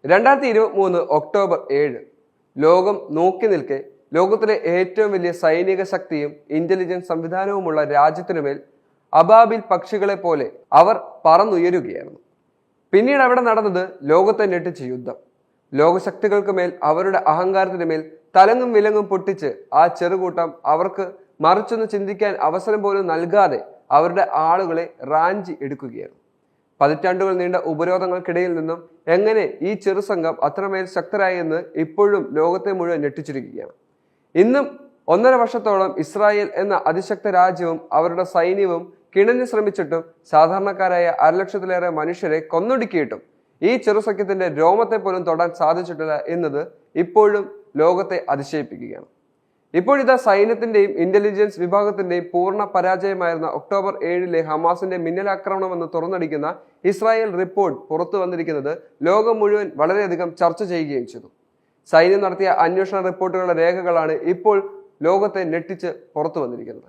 2023 October 7 ലോകം നോക്കി നിൽക്കെ ലോകത്തിലെ ഏറ്റവും വലിയ സൈനിക ശക്തിയും ഇന്റലിജൻസ് സംവിധാനവുമുള്ള രാജ്യത്തിനുമേൽ അബാബിൽ പക്ഷികളെ പോലെ അവർ പറന്നുയരുകയായിരുന്നു. പിന്നീട് അവിടെ നടന്നത് ലോകത്തെ ഞെട്ടിച്ച യുദ്ധം. ലോകശക്തികൾക്ക് മേൽ അവരുടെ അഹങ്കാരത്തിന് മേൽ തലങ്ങും വിലങ്ങും പൊട്ടിച്ച് ആ ചെറുകൂട്ടം അവർക്ക് മറിച്ചൊന്ന് ചിന്തിക്കാൻ അവസരം പോലും നൽകാതെ അവരുടെ ആളുകളെ റാഞ്ചി എടുക്കുകയായിരുന്നു. പതിറ്റാണ്ടുകൾ നീണ്ട ഉപരോധങ്ങൾക്കിടയിൽ നിന്നും എങ്ങനെ ഈ ചെറു സംഘം അത്രമേൽ ശക്തരായി എന്ന് ഇപ്പോഴും ലോകത്തെ മുഴുവൻ ഞെട്ടിച്ചിരിക്കുകയാണ്. ഇന്നും 1.5 വർഷത്തോളം ഇസ്രായേൽ എന്ന അതിശക്ത രാജ്യവും അവരുടെ സൈന്യവും കിണഞ്ഞു ശ്രമിച്ചിട്ടും സാധാരണക്കാരായ 1.5 ലക്ഷത്തിലേറെ മനുഷ്യരെ കൊന്നൊടുക്കിയിട്ടും ഈ ചെറുസഖ്യത്തിന്റെ രോമത്തെ പോലും തൊടാൻ സാധിച്ചിട്ടില്ല എന്നത് ഇപ്പോഴും ലോകത്തെ അതിശയിപ്പിക്കുകയാണ്. ഇപ്പോഴിതാ സൈന്യത്തിന്റെയും ഇന്റലിജൻസ് വിഭാഗത്തിന്റെയും പൂർണ്ണ പരാജയമായിരുന്ന ഒക്ടോബർ 7 ഹമാസിന്റെ മിന്നലാക്രമണമെന്ന് തുറന്നടിക്കുന്ന ഇസ്രായേൽ റിപ്പോർട്ട് പുറത്തു വന്നിരിക്കുന്നത് ലോകം മുഴുവൻ വളരെയധികം ചർച്ച ചെയ്യുകയും ചെയ്തു. സൈന്യം നടത്തിയ അന്വേഷണ റിപ്പോർട്ടുകളുടെ രേഖകളാണ് ഇപ്പോൾ ലോകത്തെ ഞെട്ടിച്ച് പുറത്തു വന്നിരിക്കുന്നത്.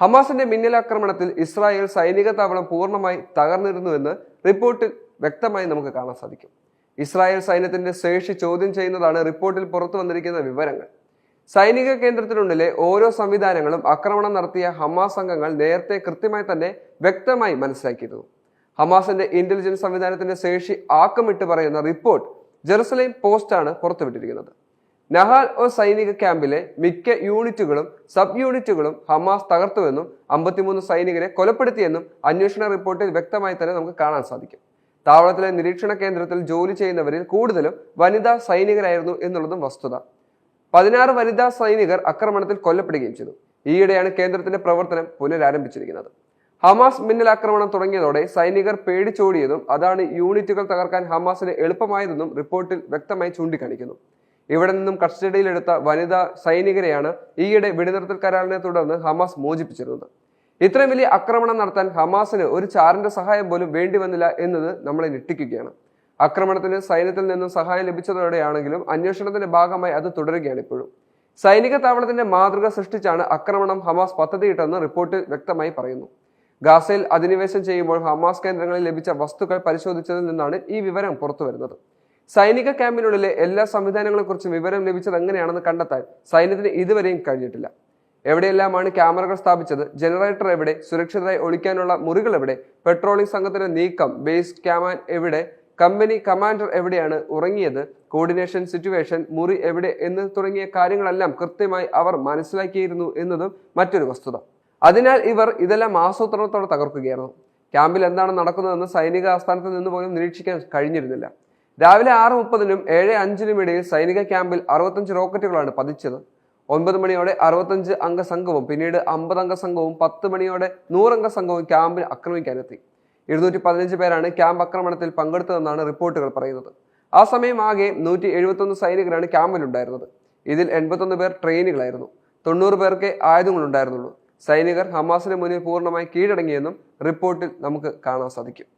ഹമാസിന്റെ മിന്നലാക്രമണത്തിൽ ഇസ്രായേൽ സൈനിക താവളം പൂർണ്ണമായി തകർന്നിരുന്നുവെന്ന് റിപ്പോർട്ടിൽ വ്യക്തമായി നമുക്ക് കാണാൻ സാധിക്കും. ഇസ്രായേൽ സൈന്യത്തിന്റെ ശേഷി ചോദ്യം ചെയ്യുന്നതാണ് റിപ്പോർട്ടിൽ പുറത്തു വന്നിരിക്കുന്ന വിവരങ്ങൾ. സൈനിക കേന്ദ്രത്തിനുള്ളിലെ ഓരോ സംവിധാനങ്ങളും ആക്രമണം നടത്തിയ ഹമാസ് അംഗങ്ങൾ നേരത്തെ കൃത്യമായി തന്നെ വ്യക്തമായി മനസ്സിലാക്കിയിരുന്നു. ഹമാസിന്റെ ഇന്റലിജൻസ് സംവിധാനത്തിന്റെ ശേഷി ആക്കമിട്ട് പറയുന്ന റിപ്പോർട്ട് ജെറുസലേം പോസ്റ്റാണ് പുറത്തുവിട്ടിരിക്കുന്നത്. നഹാൽ സൈനിക ക്യാമ്പിലെ മിക്ക യൂണിറ്റുകളും സബ് യൂണിറ്റുകളും ഹമാസ് തകർത്തുവെന്നും 53 സൈനികരെ കൊലപ്പെടുത്തിയെന്നും അന്വേഷണ റിപ്പോർട്ടിൽ വ്യക്തമായി തന്നെ നമുക്ക് കാണാൻ സാധിക്കും. താവളത്തിലെ നിരീക്ഷണ കേന്ദ്രത്തിൽ ജോലി ചെയ്യുന്നവരിൽ കൂടുതലും വനിതാ സൈനികരായിരുന്നു എന്നുള്ളതും വസ്തുത. 16 വനിതാ സൈനികർ ആക്രമണത്തിൽ കൊല്ലപ്പെടുകയും ചെയ്തു. ഈയിടെയാണ് കേന്ദ്രത്തിന്റെ പ്രവർത്തനം പുനരാരംഭിച്ചിരിക്കുന്നത്. ഹമാസ് മിന്നലാക്രമണം തുടങ്ങിയതോടെ സൈനികർ പേടിച്ചോടിയതും അതാണ് യൂണിറ്റുകൾ തകർക്കാൻ ഹമാസിന് എളുപ്പമായതെന്നും റിപ്പോർട്ടിൽ വ്യക്തമായി ചൂണ്ടിക്കാണിക്കുന്നു. ഇവിടെ നിന്നും കസ്റ്റഡിയിലെടുത്ത വനിതാ സൈനികരെയാണ് ഈയിടെ വെടിനിർത്തൽ കരാറിനെ തുടർന്ന് ഹമാസ് മോചിപ്പിച്ചിരുന്നത്. ഇത്രയും വലിയ ആക്രമണം നടത്താൻ ഹമാസിന് ഒരു ചാറിന്റെ സഹായം പോലും വേണ്ടി വന്നില്ല എന്നത് നമ്മളെ ഞെട്ടിക്കുകയാണ്. ആക്രമണത്തിന് സൈന്യത്തിൽ നിന്നും സഹായം ലഭിച്ചതോടെയാണെങ്കിലും അന്വേഷണത്തിന്റെ ഭാഗമായി അത് തുടരുകയാണ്. ഇപ്പോഴും സൈനിക താവളത്തിന്റെ മാതൃക സൃഷ്ടിച്ചാണ് ആക്രമണം ഹമാസ് പദ്ധതിയിട്ടെന്ന് റിപ്പോർട്ടിൽ വ്യക്തമായി പറയുന്നു. ഗാസയിൽ അധിനിവേശം ചെയ്യുമ്പോൾ ഹമാസ് കേന്ദ്രങ്ങളിൽ ലഭിച്ച വസ്തുക്കൾ പരിശോധിച്ചതിൽ നിന്നാണ് ഈ വിവരം പുറത്തു വരുന്നത്. സൈനിക ക്യാമ്പിനുള്ളിലെ എല്ലാ സംവിധാനങ്ങളെക്കുറിച്ചും വിവരം ലഭിച്ചത് എങ്ങനെയാണെന്ന് കണ്ടെത്താൻ സൈന്യത്തിന് ഇതുവരെയും കഴിഞ്ഞിട്ടില്ല. എവിടെയെല്ലാമാണ് ക്യാമറകൾ സ്ഥാപിച്ചത്, ജനറേറ്റർ എവിടെ, സുരക്ഷിതരായി ഒളിക്കാനുള്ള മുറികൾ എവിടെ, പെട്രോളിംഗ് സംഘത്തിന്റെ നീക്കം, ബേസ് ക്യാമാൻ എവിടെ, കമ്പനി കമാൻഡർ എവിടെയാണ് ഉറങ്ങിയത്, കോർഡിനേഷൻ സിറ്റുവേഷൻ, മുറി എവിടെ എന്ന് തുടങ്ങിയ കാര്യങ്ങളെല്ലാം കൃത്യമായി അവർ മനസ്സിലാക്കിയിരുന്നു എന്നതും മറ്റൊരു വസ്തുത. അതിനാൽ ഇവർ ഇതെല്ലാം ആസൂത്രണത്തോടെ തകർക്കുകയായിരുന്നു. ക്യാമ്പിൽ എന്താണ് നടക്കുന്നതെന്ന് സൈനിക ആസ്ഥാനത്ത് നിന്ന് പോലും നിരീക്ഷിക്കാൻ കഴിഞ്ഞിരുന്നില്ല. രാവിലെ 6:30-നും 7:05-നും ഇടയിൽ സൈനിക ക്യാമ്പിൽ 65 റോക്കറ്റുകളാണ് പതിച്ചത്. 9 മണിയോടെ 65 അംഗ സംഘവും പിന്നീട് 50 അംഗ സംഘവും 10 മണിയോടെ 100 അംഗ സംഘവും ക്യാമ്പിൽ ആക്രമിക്കാനെത്തി. 215 പേരാണ് ക്യാമ്പ് ആക്രമണത്തിൽ പങ്കെടുത്തതെന്നാണ് റിപ്പോർട്ടുകൾ പറയുന്നത്. ആ സമയം ആകെ 171 സൈനികരാണ് ക്യാമ്പിലുണ്ടായിരുന്നത്. ഇതിൽ 81 പേർ ട്രെയിനികളായിരുന്നു. 90 പേർക്ക് ആയുധങ്ങളുണ്ടായിരുന്നുള്ളൂ. സൈനികർ ഹമാസിന് മുന്നിൽ പൂർണ്ണമായി കീഴടങ്ങിയെന്നും റിപ്പോർട്ടിൽ നമുക്ക് കാണാൻ സാധിക്കും.